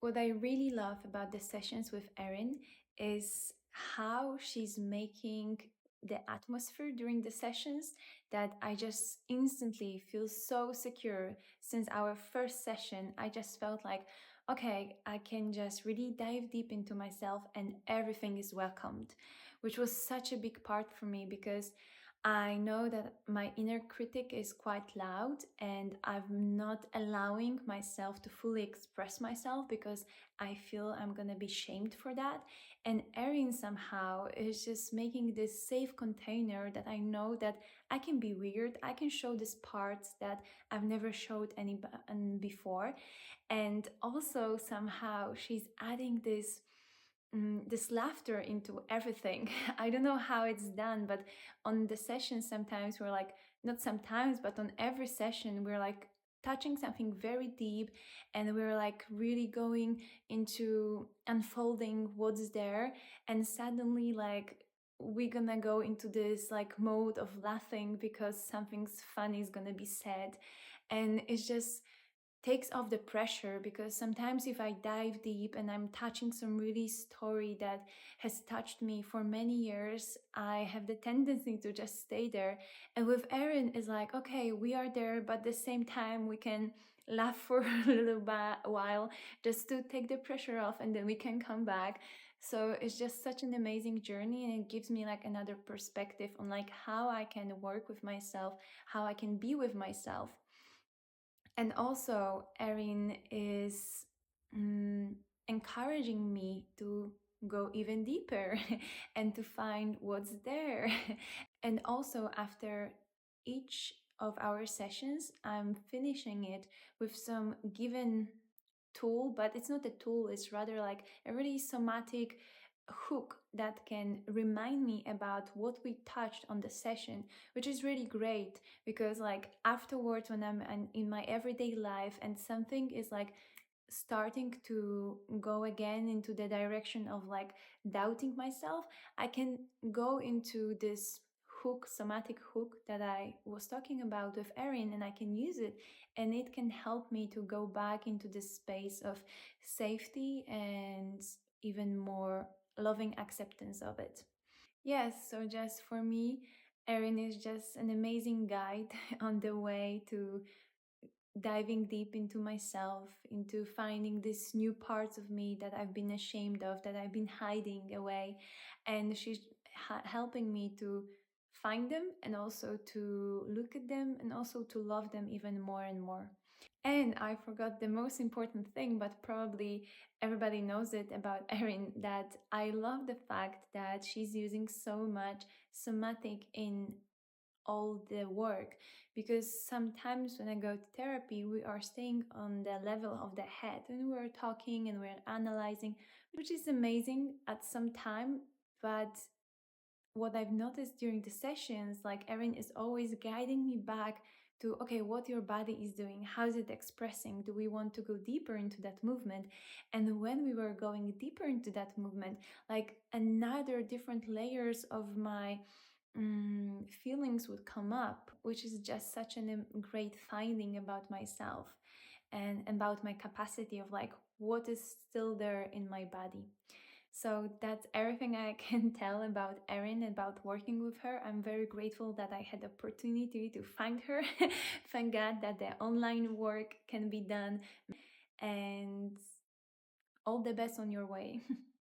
What I really love about the sessions with Erin is how she's making the atmosphere during the sessions that I just instantly feel so secure. Since our first session, I just felt like, okay, I can just really dive deep into myself and everything is welcomed, which was such a big part for me because I know that my inner critic is quite loud and I'm not allowing myself to fully express myself because I feel I'm gonna be shamed for that. And Erin somehow is just making this safe container that I know that I can be weird, I can show these parts that I've never showed any before. And also somehow she's adding this laughter into everything. I don't know how it's done, but on the session, sometimes we're like, not sometimes, but on every session, we're like touching something very deep and we're like really going into unfolding what's there. And suddenly, like, we're gonna go into this like mode of laughing because something's funny is gonna be said. And it's just takes off the pressure because sometimes if I dive deep and I'm touching some really story that has touched me for many years, I have the tendency to just stay there. And with Erin is like, okay, we are there, but at the same time we can laugh for a little while just to take the pressure off and then we can come back. So it's just such an amazing journey and it gives me like another perspective on like how I can work with myself, how I can be with myself. And also, Erin is mm, encouraging me to go even deeper and to find what's there. And also, after each of our sessions, I'm finishing it with some given tool, but it's not a tool, it's rather like a really somatic hook that can remind me about what we touched on the session, which is really great because like afterwards when I'm in my everyday life and something is like starting to go again into the direction of like doubting myself, I can go into this hook, somatic hook that I was talking about with Erin, and I can use it and it can help me to go back into this space of safety and even more loving acceptance of it. Yes, so just for me, Erin is just an amazing guide on the way to diving deep into myself, into finding these new parts of me that I've been ashamed of, that I've been hiding away. And she's helping me to find them and also to look at them and also to love them even more and more. And I forgot the most important thing, but probably everybody knows it about Erin, that I love the fact that she's using so much somatic in all the work, because sometimes when I go to therapy we are staying on the level of the head and we're talking and we're analyzing, which is amazing at some time. But what I've noticed during the sessions, like Erin is always guiding me back to, okay, what your body is doing, how's it expressing, do we want to go deeper into that movement? And when we were going deeper into that movement, like another different layers of my feelings would come up, which is just such a great finding about myself and about my capacity of like what is still there in my body. So that's everything I can tell about Erin, about working with her. I'm very grateful that I had the opportunity to find her. Thank God that the online work can be done. And all the best on your way.